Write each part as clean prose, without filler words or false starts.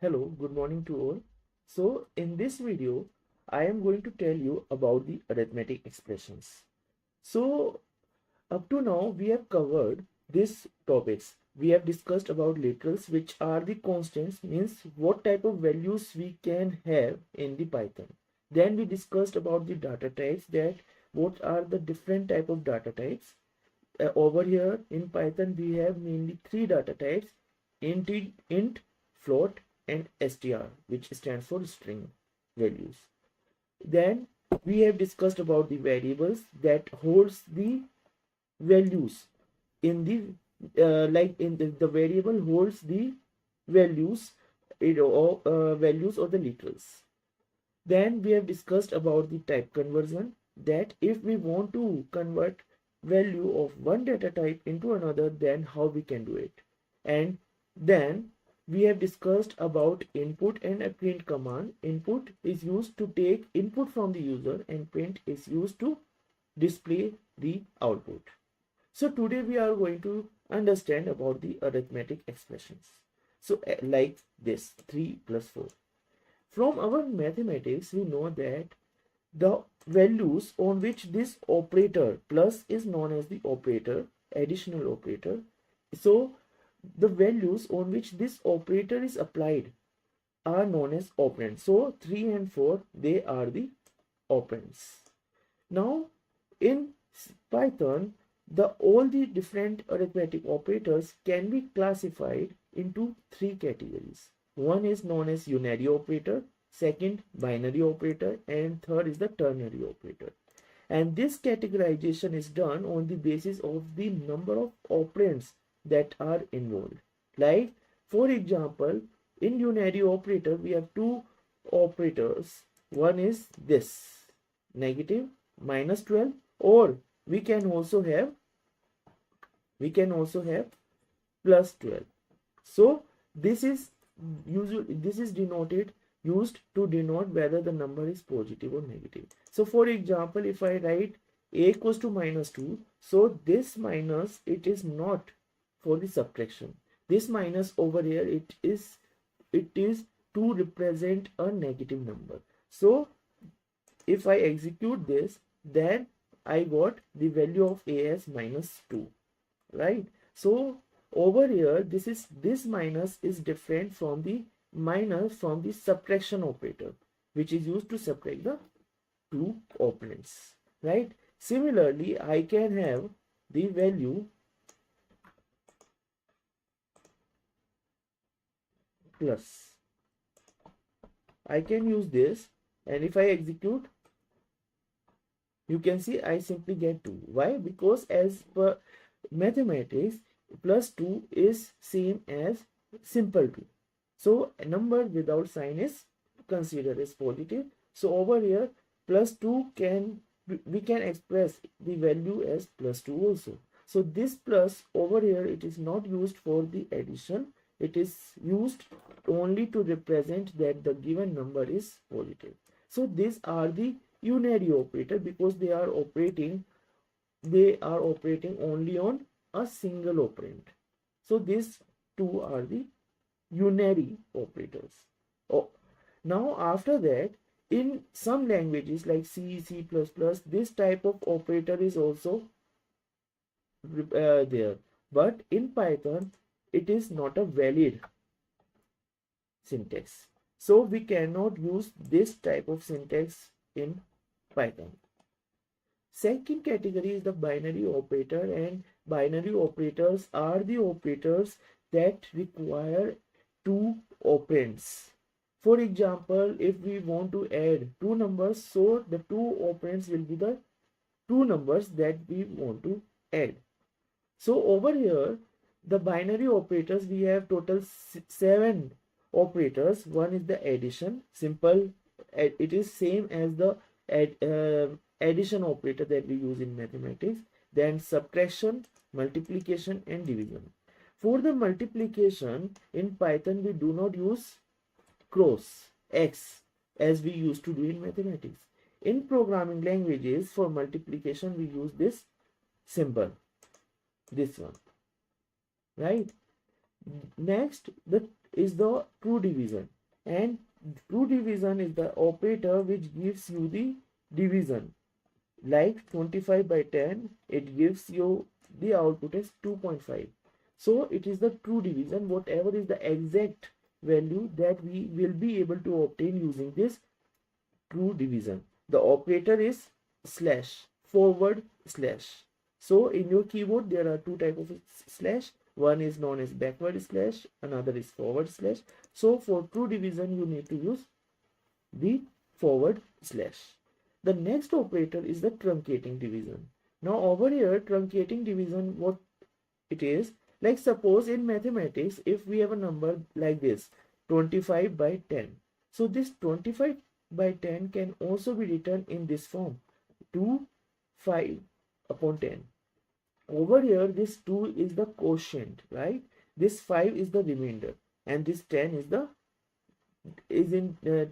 Hello, good morning to all. So in this video, I am going to tell you about the arithmetic expressions. So up to now, we have covered these topics. We have discussed about literals, which are the constants, means what type of values we can have in the Python. Then we discussed about the data types, that what are the different type of data types. Over here in Python, we have mainly three data types: int, float, and str, which stands for string values. Then we have discussed about the variables that holds the values in the the variable holds the values values of the literals. Then we have discussed about the type conversion, that if we want to convert value of one data type into another, then how we can do it. And then we have discussed about input and a print command. Input is used to take input from the user and print is used to display the output. So today we are going to understand about the arithmetic expressions. So like this 3 plus 4. From our mathematics, we know that the values on which this operator plus is known as the operator, additional operator. So the values on which this operator is applied are known as operands. So 3 and 4, they are the operands. Now in Python, all the different arithmetic operators can be classified into three categories. One is known as unary operator, second binary operator, and third is the ternary operator. And this categorization is done on the basis of the number of operands that are involved. Like for example, in unary operator we have two operators. One is this negative minus 12, or we can also have plus 12. So this is used to denote whether the number is positive or negative. So for example, if I write a equals to minus 2, so this minus, it is not for the subtraction. This minus over here, it is to represent a negative number. So if I execute this, then I got the value of a as minus 2, right? So over here, this minus is different from the minus from the subtraction operator, which is used to subtract the two operands, right? Similarly, I can have the value plus. I can use this, and if I execute, you can see I simply get 2. Why? Because as per mathematics, plus 2 is same as simple 2. So a number without sign is considered as positive. So over here, plus 2 we can express the value as plus 2 also. So this plus over here, it is not used for the addition. It is used only to represent that the given number is positive. So these are the unary operator, because they are operating only on a single operand. So these two are the unary operators. Oh, now after that, in some languages like C, C++, this type of operator is also there. But in Python, it is not a valid syntax. So we cannot use this type of syntax in Python. Second category is the binary operator, and binary operators are the operators that require two operands. For example, if we want to add two numbers, so the two operands will be the two numbers that we want to add. So over here, the binary operators, we have total 7 operators. One is the addition, simple. It is same as the addition operator that we use in mathematics. Then subtraction, multiplication, and division. For the multiplication, in Python we do not use cross x as we used to do in mathematics. In programming languages, for multiplication we use this symbol, this one, right? Next, the is the true division, and true division is the operator which gives you the division. Like 25 by 10, it gives you the output as 2.5. So it is the true division, whatever is the exact value that we will be able to obtain using this true division. The operator is slash, forward slash. So in your keyboard there are two types of slash. One is known as backward slash, another is forward slash. So for true division you need to use the forward slash. The next operator is the truncating division. Now over here, truncating division, what it is, like suppose in mathematics, if we have a number like this, 25 by 10. So this 25 by 10 can also be written in this form, 2 5 upon 10. Over here, this 2 is the quotient, right? This 5 is the remainder, and this 10 is the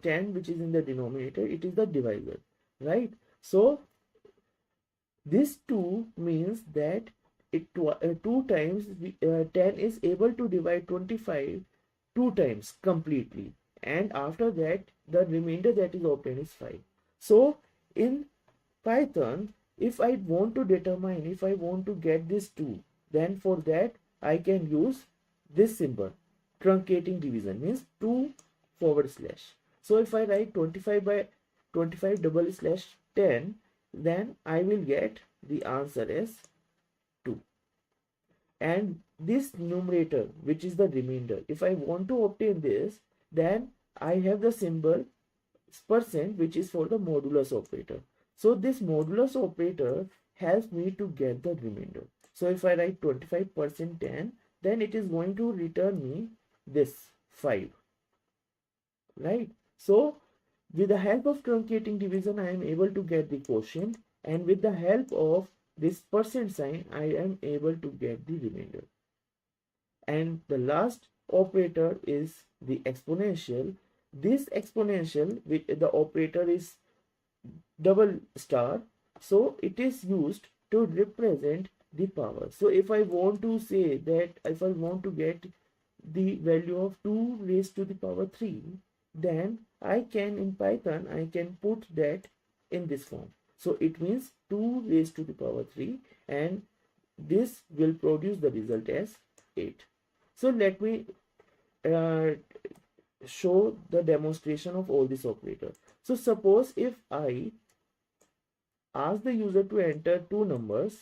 10 which is in the denominator, it is the divisor, right? So this 2 means that it 2 times 10 is able to divide 25 2 times completely, and after that the remainder that is obtained is 5. So in Python, if I want to determine, if I want to get this 2, then for that I can use this symbol, truncating division, means 2 forward slash. So if I write 25 by 25 double slash 10, then I will get the answer as 2. And this numerator, which is the remainder, if I want to obtain this, then I have the symbol percent, which is for the modulus operator. So this modulus operator helps me to get the remainder. So if I write 25% 10, then it is going to return me this 5, right? So with the help of truncating division, I am able to get the quotient, and with the help of this percent sign, I am able to get the remainder. And the last operator is the exponential. This exponential, with the operator is double star, so it is used to represent the power. So if I want to say that, if I want to get the value of 2 raised to the power 3, then I can, in Python, I can put that in this form. So it means 2 raised to the power 3, and this will produce the result as 8. So let me show the demonstration of all these operators. So suppose if I ask the user to enter two numbers,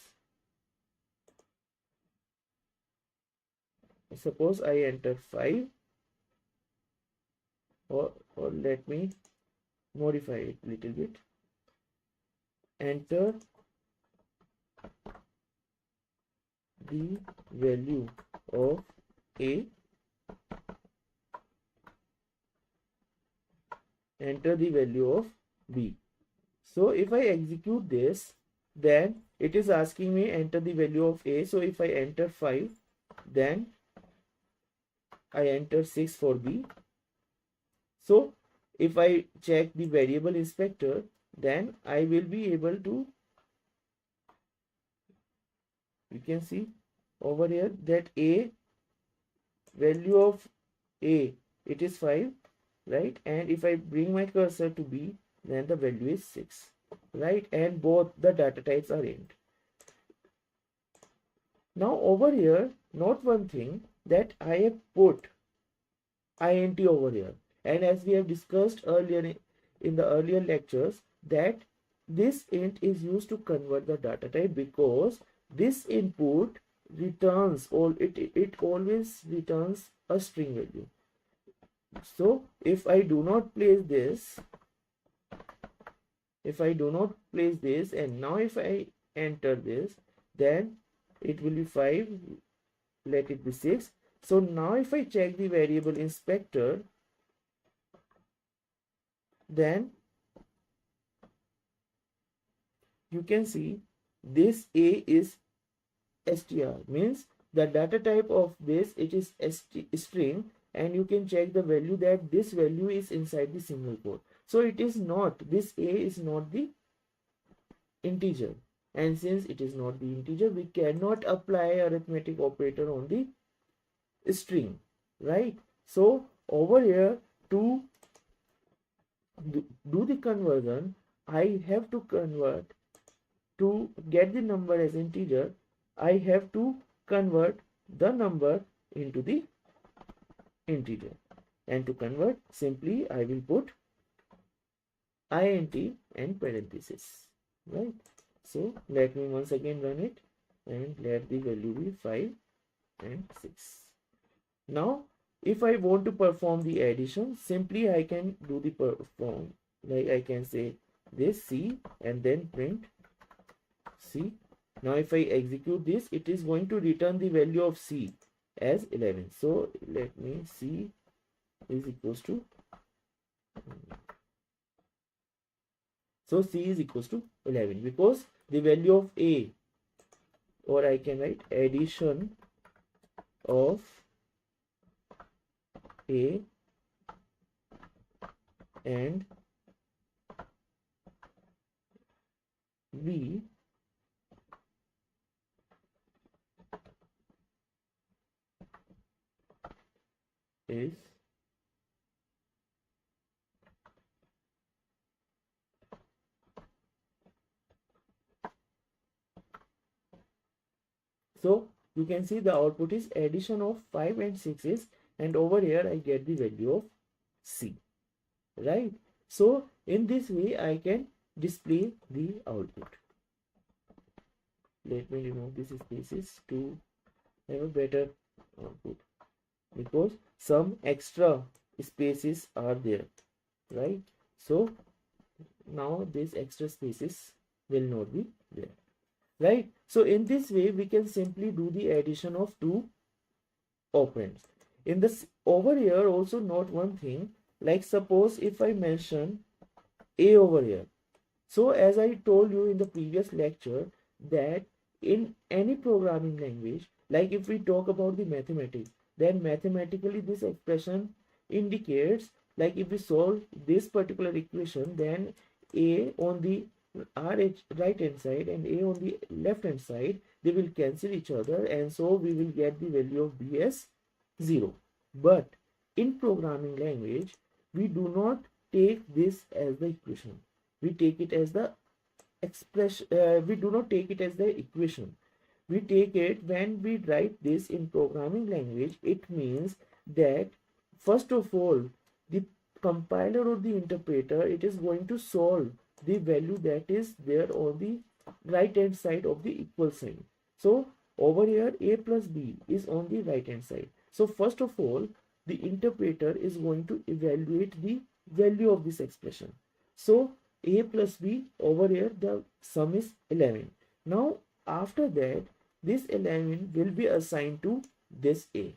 suppose I enter 5, or let me modify it a little bit, enter the value of A, enter the value of B. So if I execute this, then it is asking me enter the value of A. So if I enter 5, then I enter 6 for B. So if I check the variable inspector, then I will be able to, you can see over here that A, value of A, it is 5, right? And if I bring my cursor to B, then the value is 6, right? And both the data types are int. Now over here, note one thing, that I have put int over here, and as we have discussed earlier in the earlier lectures, that this int is used to convert the data type, because this input returns it always returns a string value. So if I do not place this, and now if I enter this, then it will be 5, let it be 6. So now if I check the variable inspector, then you can see this A is str, means the data type of this, it is string, and you can check the value that this value is inside the single quote. So it is not, this A is not the integer, and since it is not the integer, we cannot apply arithmetic operator on the string, right? So over here, to do the conversion, I have to convert, to get the number as integer, I have to convert the number into the integer. And to convert, simply I will put int and parenthesis, right? So let me once again run it, and let the value be 5 and 6. Now if I want to perform the addition, simply I can do the perform, like I can say this C and then print C. Now if I execute this, it is going to return the value of C as 11. So let me C is equals to, so C is equals to 11, because the value of A, or I can write addition of A and B is so you can see the output is addition of 5 and 6's, and over here I get the value of C, right? So in this way I can display the output. Let me remove these spaces to have a better output, because some extra spaces are there, right? So now these extra spaces will not be there, right? So in this way we can simply do the addition of two operands. In this over here also, note one thing, like suppose if I mention A over here. So as I told you in the previous lecture, that in any programming language, like if we talk about the mathematics, then mathematically this expression indicates, like if we solve this particular equation, then A on the right hand side and A on the left hand side, they will cancel each other, and so we will get the value of B as 0. But in programming language, we do not take this as the equation. We take it as the expression. We do not take it as the equation. We take it, when we write this in programming language, it means that first of all, the compiler or the interpreter, it is going to solve the value that is there on the right hand side of the equal sign. So over here A plus B is on the right hand side. So first of all, the interpreter is going to evaluate the value of this expression. So A plus B, over here the sum is 11. Now after that, this 11 will be assigned to this A,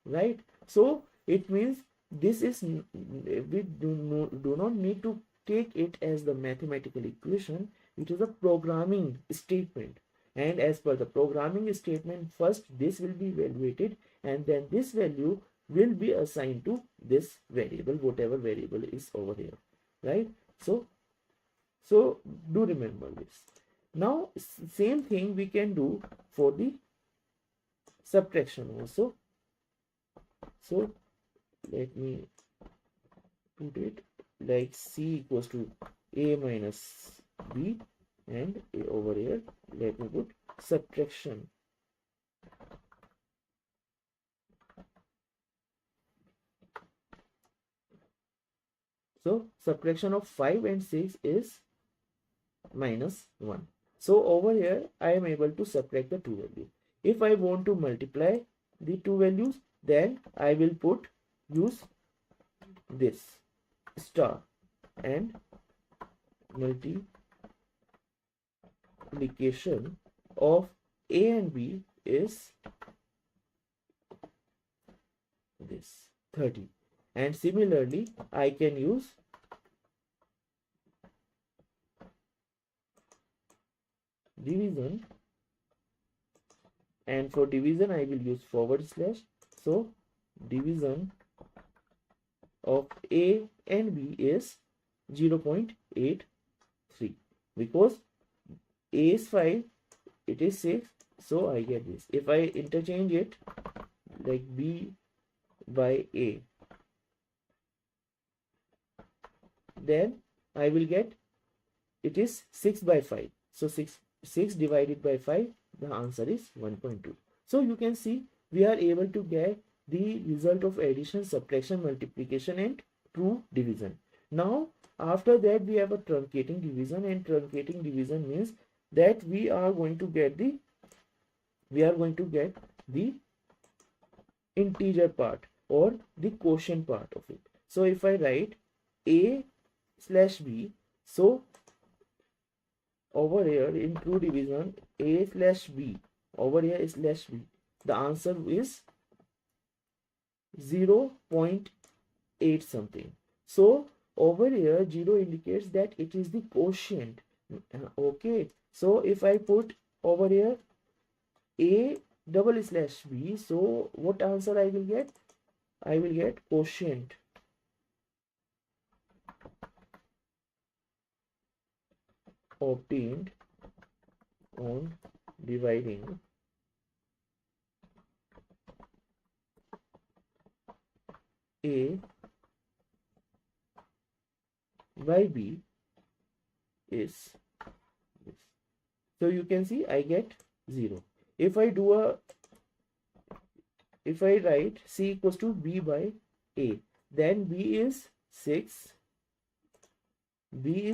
right? So it means this is, we do not need to take it as the mathematical equation. It is a programming statement, and as per the programming statement, first this will be evaluated, and then this value will be assigned to this variable, whatever variable is over here, right? So do remember this. Now same thing we can do for the subtraction also. So let me put it like C equals to A minus B, and over here let me put subtraction. So subtraction of 5 and 6 is minus 1. So over here I am able to subtract the two values. If I want to multiply the two values, then I will use this star, and multiplication of A and B is this 30. And similarly I can use division, and for division I will use forward slash. So division of A and B is 0.83, because A is 5, it is 6, so I get this. If I interchange it like B by A, then I will get it is 6 by 5. So 6 divided by 5, the answer is 1.2. So you can see we are able to get the result of addition, subtraction, multiplication and true division. Now after that we have a truncating division, and truncating division means that we are going to get the integer part or the quotient part of it. So if I write a slash b, so over here in true division a slash b, over here is slash b, the answer is 0.8 something. So over here 0 indicates that it is the quotient. Okay, so if I put over here a double slash b, so what answer I will get? I will get quotient obtained on dividing a by b is this. So you can see I get 0. If I write c equals to b by a, then b is 6, a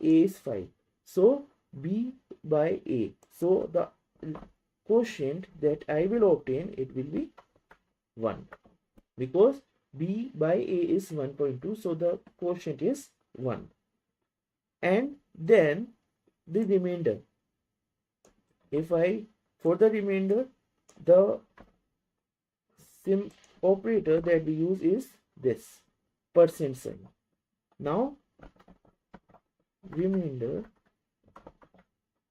is 5, so b by a, so the quotient that I will obtain, it will be 1, because b by a is 1.2, so the quotient is 1. And then the remainder, for the remainder, the operator that we use is this percent sign. Now remainder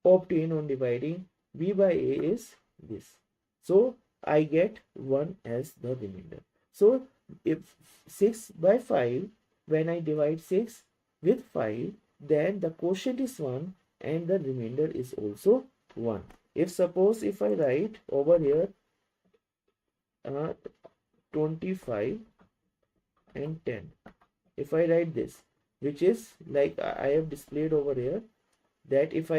obtained on dividing b by a is this, so I get 1 as the remainder. So if 6 by 5, when I divide 6 with 5, then the quotient is 1 and the remainder is also 1. If suppose if I write over here 25 and 10, if I write this, which is like I have displayed over here, that if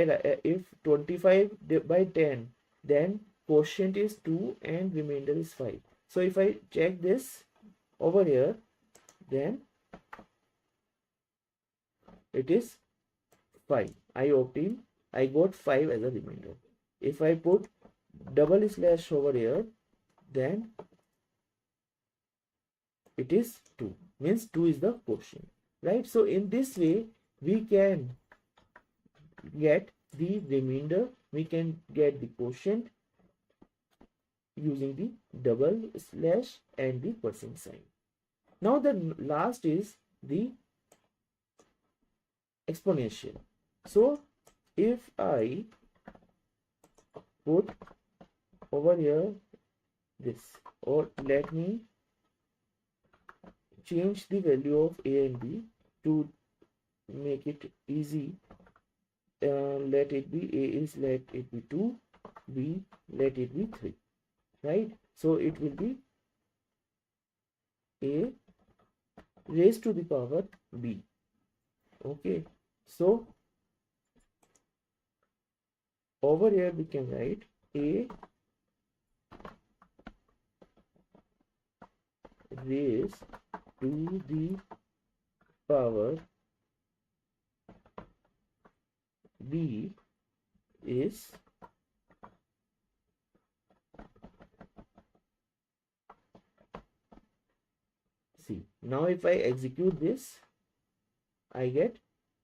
25 by 10, then quotient is 2 and remainder is 5. So if I check this over here, then it is 5. I got 5 as a remainder. If I put double slash over here, then it is 2, means 2 is the quotient, right? So in this way we can get the remainder, we can get the quotient using the double slash and the percent sign. Now the last is the exponential. So if I put over here this, or let me change the value of a and b to make it easy. Let it be a is let it be 2, b let it be 3, right? So it will be a raised to the power b. Okay, so over here we can write a raised to the power b is c. Now if I execute this, I get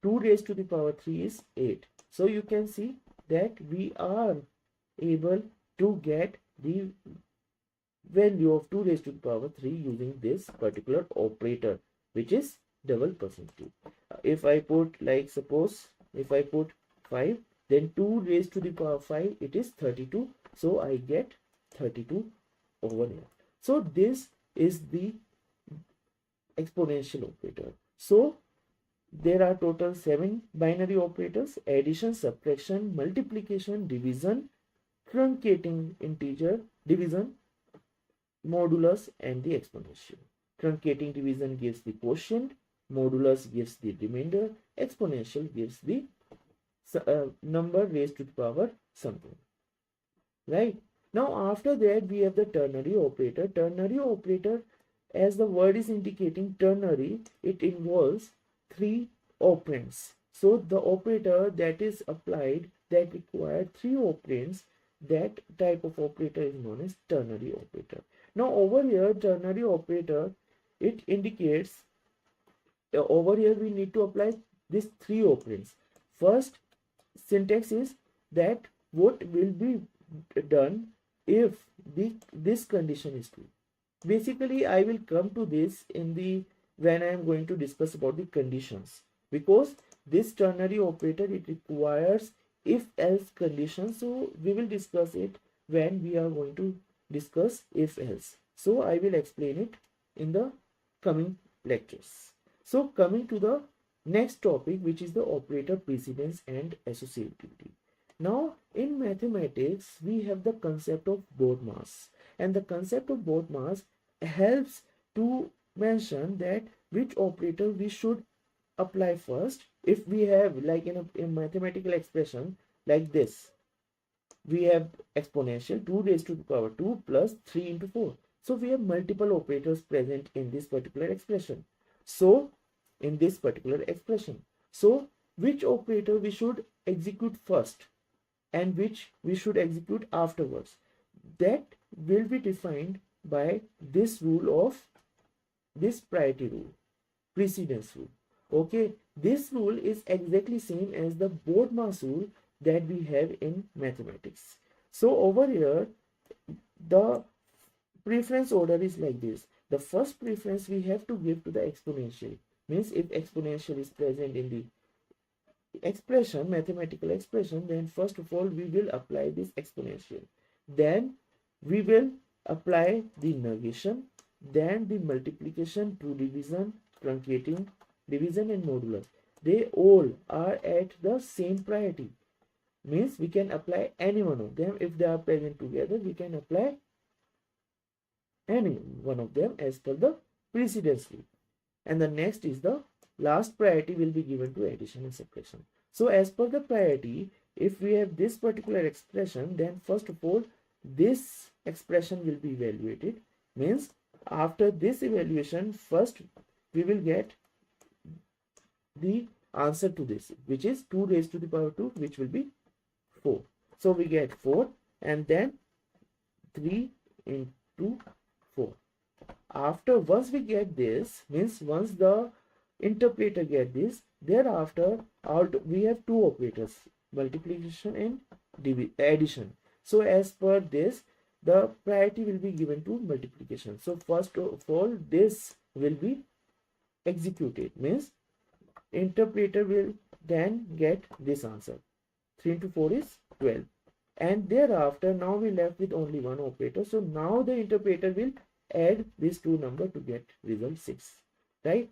2 raised to the power 3 is 8. So you can see that we are able to get the value of 2 raised to the power 3 using this particular operator, which is double percentage. If I put, like suppose if I put 5, then 2 raised to the power 5, it is 32, so I get 32 over here. So this is the exponential operator. So there are total 7 binary operators: addition, subtraction, multiplication, division, truncating integer, division, modulus, and the exponential. Truncating division gives the quotient, modulus gives the remainder, exponential gives the number raised to the power something, right? Now after that we have the ternary operator. Ternary operator, as the word is indicating, ternary, it involves three operands. So the operator that is applied that require three operands, that type of operator is known as ternary operator. Now over here, ternary operator, it indicates over here we need to apply these three operands. First syntax is that what will be done if this condition is true. Basically I will come to this in the when I am going to discuss about the conditions, because this ternary operator, it requires if else condition. So we will discuss it when we are going to discuss if else. So I will explain it in the coming lectures. So coming to the next topic, which is the operator precedence and associativity. Now in mathematics we have the concept of board mass, and the concept of board mass helps to mention that which operator we should apply first. If we have, like in a mathematical expression like this, we have exponential 2 raised to the power 2 plus 3 into 4. So we have multiple operators present in this particular expression. So in this particular expression, so which operator we should execute first and which we should execute afterwards, that will be defined by this rule of this priority rule, precedence rule. Okay, this rule is exactly same as the board mass rule that we have in mathematics. So over here the preference order is like this. The first preference we have to give to the exponential, means if exponential is present in the expression, mathematical expression, then first of all we will apply this exponential, then we will apply the negation, then the multiplication to division, truncating, division and modulus. They all are at the same priority, means we can apply any one of them. If they are present together, we can apply any one of them as per the precedence rule. And the next is the last priority will be given to addition and subtraction. So as per the priority, if we have this particular expression, then first of all this expression will be evaluated, means after this evaluation first we will get the answer to this, which is 2 raised to the power 2, which will be 4. So we get 4 and then 3 into 4. After once we get this, means once the interpreter get this, thereafter we have two operators, multiplication and addition. So as per this, the priority will be given to multiplication. So first of all this will be executed, means interpreter will then get this answer. 3 into 4 is 12, and thereafter now we left with only one operator. So now the interpreter will add these two numbers to get result 6, right?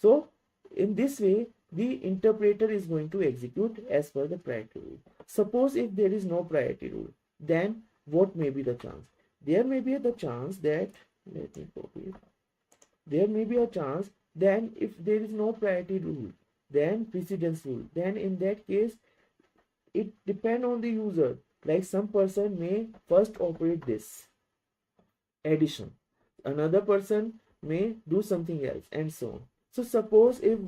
So in this way the interpreter is going to execute as per the priority rule. Suppose if there is no priority rule, then what may be the chance? There may be the chance that, let me copy it. There may be a chance then if there is no priority rule, then precedence rule, then in that case it depends on the user. Like some person may first operate this addition, another person may do something else, and so on. So suppose if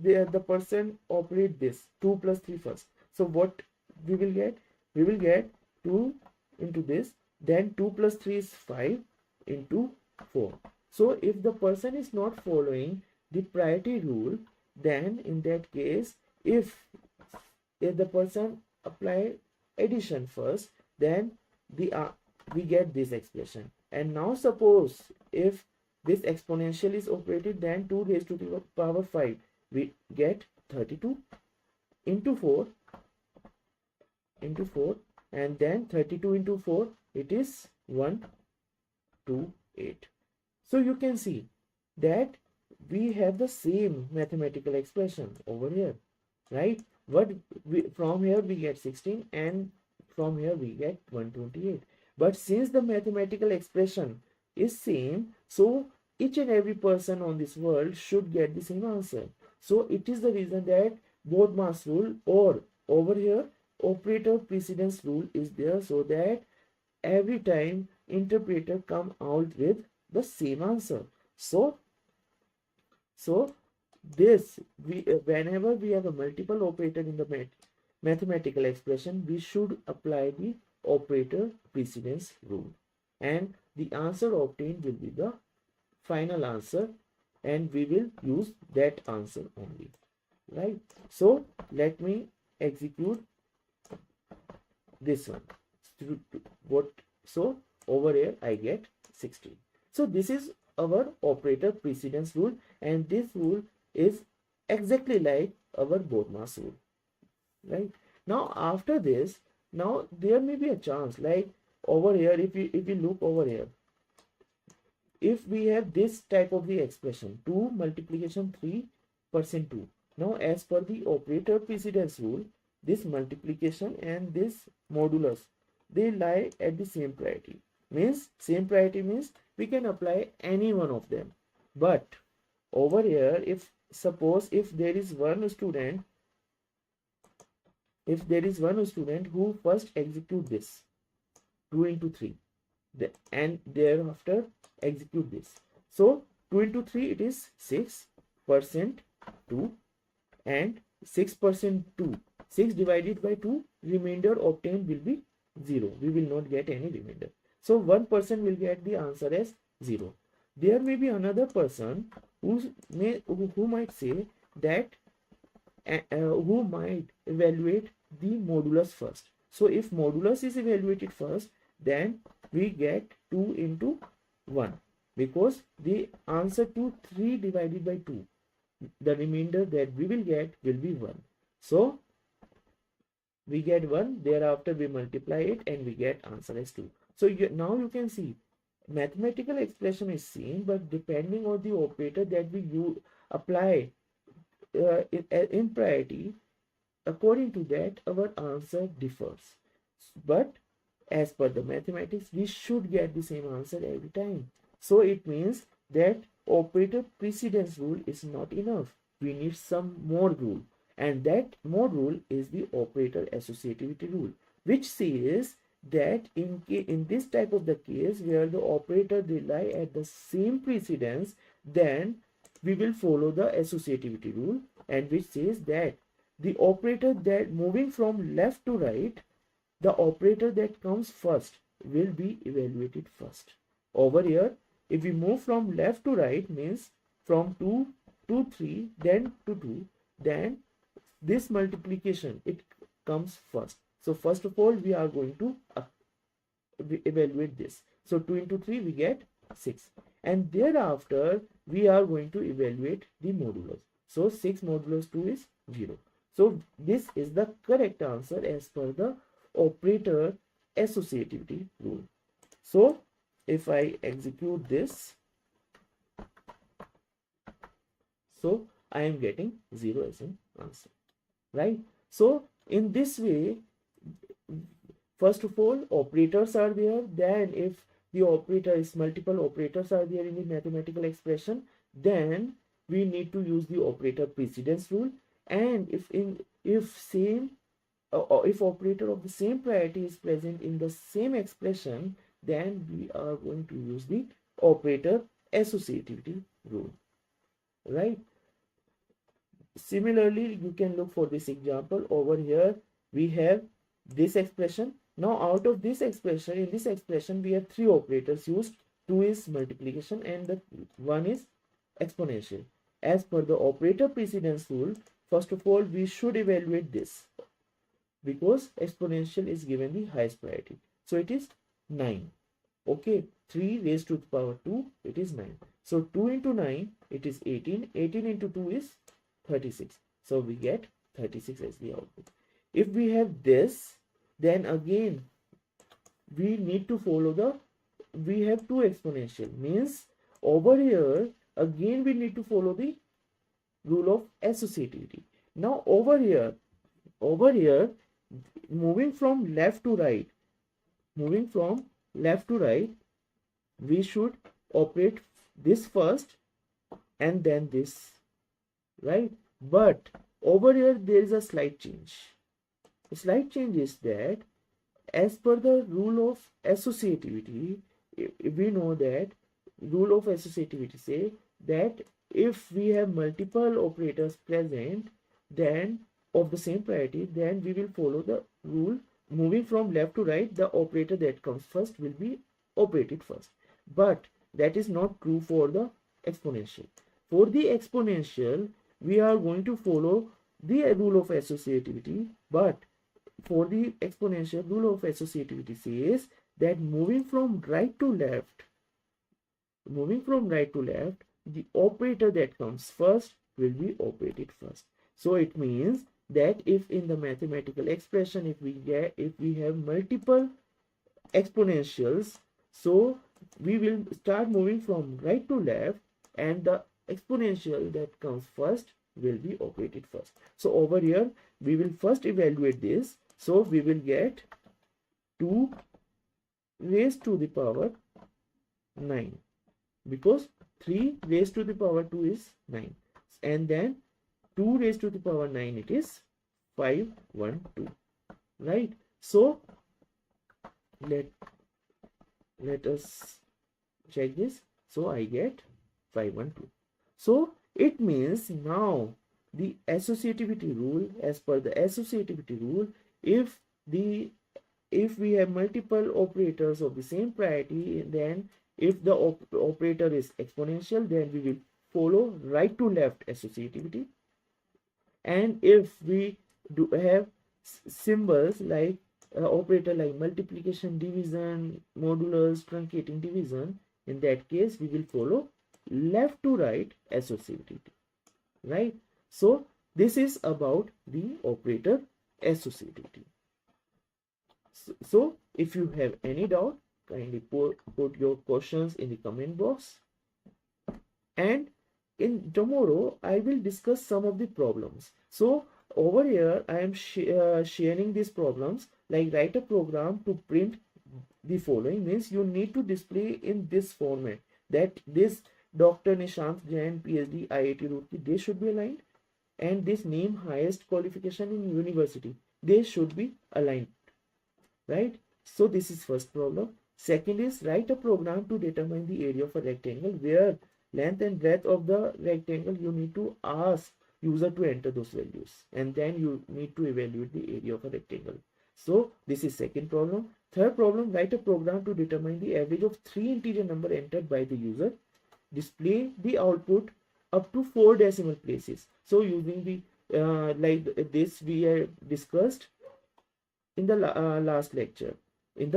the person operate this 2 plus 3 first, so what we will get? We will get 2 into this, then 2 plus 3 is 5 into 4. So if the person is not following the priority rule, then in that case, if the person apply addition first, then we get this expression. And now suppose if this exponential is operated, then 2 raised to the power 5, we get 32 into 4 and then 32 into 4, it is 128. So you can see that we have the same mathematical expression over here, right? From here we get 16 and from here we get 128. But since the mathematical expression is same, so each and every person on this world should get the same answer. So it is the reason that both mass rule, or over here operator precedence rule is there, so that every time interpreter come out with the same answer. So this we whenever we have a multiple operator in the mathematical expression, we should apply the operator precedence rule, and the answer obtained will be the final answer, and we will use that answer only, right? So let me execute this one. What? So over here I get 16. So this is our operator precedence rule, and this rule is exactly like our BODMAS rule, right? Now after this, now there may be a chance, like over here, if you look over here, if we have this type of the expression 2 multiplication 3% 2, now as per the operator precedence rule, this multiplication and this modulus, they lie at the same priority. Means same priority means we can apply any one of them. But over here, if suppose if there is one student who first execute this 2 into 3, and thereafter execute this. So 2 into 3 it is 6% 2, and 6% 2, 6 divided by 2, remainder obtained will be 0. We will not get any remainder. So one person will get the answer as 0. There may be another person who might say that who might evaluate the modulus first. So if modulus is evaluated first, then we get 2 into 1, because the answer to 3 divided by 2, the remainder that we will get will be 1. So we get 1, thereafter we multiply it and we get answer as 2. So now you can see mathematical expression is same, but depending on the operator that we apply in priority, according to that our answer differs. But as per the mathematics, we should get the same answer every time. So it means that operator precedence rule is not enough. We need some more rule, and that more rule is the operator associativity rule, which says that in this type of the case where the operator rely at the same precedence, then we will follow the associativity rule, and which says that the operator that moving from left to right, the operator that comes first will be evaluated first. Over here, if we move from left to right, means from 2 to 3, then to 2, then this multiplication, it comes first. So first of all, we are going to evaluate this. So 2 into 3, we get 6. And thereafter, we are going to evaluate the modulus. So 6 modulus 2 is 0. So this is the correct answer as per the operator associativity rule. So if I execute this, so I am getting 0 as an answer, right? So in this way, first of all, operators are there. Then if the operator is multiple operators are there in the mathematical expression, then we need to use the operator precedence rule. And if operator of the same priority is present in the same expression, then we are going to use the operator associativity rule, right? Similarly, you can look for this example. Over here we have this expression. Now out of this expression, in this expression we have 3 operators used. 2 is multiplication and the 1 is exponential. As per the operator precedence rule, first of all we should evaluate this, because exponential is given the highest priority. So it is 9. Okay, 3 raised to the power 2, it is 9. So 2 into 9, it is 18. 18 into 2 is 36. So we get 36 as the output. If we have this, then again we need to follow we have 2 exponential, means over here again we need to follow the rule of associativity. Now over here moving from left to right, we should operate this first and then this, right? But over here there is a slight change. The slight change is that as per the rule of associativity, we know that rule of associativity say that if we have multiple operators present, then of the same priority, then we will follow the rule moving from left to right. The operator that comes first will be operated first. But that is not true for the exponential. For the exponential, we are going to follow the rule of associativity, but for the exponential, rule of associativity says that moving from right to left, the operator that comes first will be operated first. So it means that if in the mathematical expression, if we have multiple exponentials, so we will start moving from right to left, and the exponential that comes first will be operated first. So over here we will first evaluate this. So we will get 2 raised to the power 9, because 3 raised to the power 2 is 9, and then 2 raised to the power 9, it is 512, right? So let us check this. So I get 512. So it means now the associativity rule, as per the associativity rule, if we have multiple operators of the same priority, then if the operator is exponential, then we will follow right to left associativity. And if we do have symbols like operator like multiplication, division, modulus, truncating division, in that case we will follow left to right associativity, right? So this is about the operator associativity. So if you have any doubt, kindly put your questions in the comment box, and in tomorrow I will discuss some of the problems. So over here I am sharing these problems, like write a program to print the following. Means you need to display in this format, that this Dr. Nishant Jain, PhD, IIT Roorkee, they should be aligned, and this name, highest qualification in university, they should be aligned, right? So this is first problem. Second is write a program to determine the area of a rectangle, where length and breadth of the rectangle you need to ask user to enter those values, and then you need to evaluate the area of a rectangle. So this is second problem. Third problem, write a program to determine the average of 3 integer number entered by the user. Display the output up to 4 decimal places. So using the like this we have discussed in the last lecture, in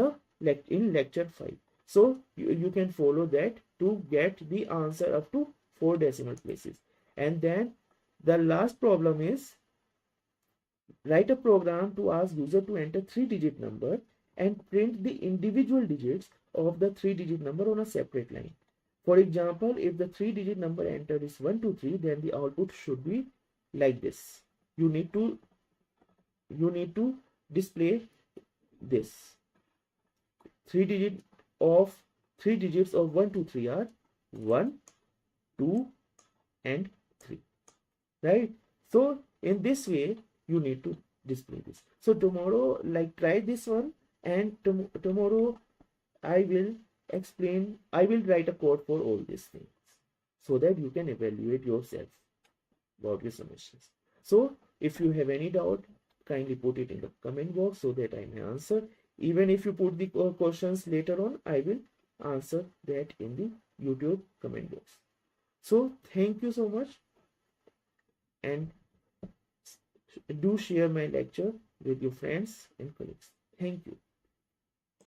lecture 5. So you can follow that to get the answer up to 4 decimal places. And then the last problem is write a program to ask user to enter 3-digit number and print the individual digits of the 3-digit number on a separate line. For example, if the 3-digit number entered is 123, then the output should be like this. You need to display this. 3 digits of 123 are 1, 2 and 3, right? So in this way you need to display this. So tomorrow, like, try this one, and tomorrow I will write a code for all these things, so that you can evaluate yourself about your submissions. So if you have any doubt, kindly put it in the comment box so that I may answer. Even if you put the questions later on, I will answer that in the YouTube comment box. So thank you so much, and do share my lecture with your friends and colleagues. Thank you.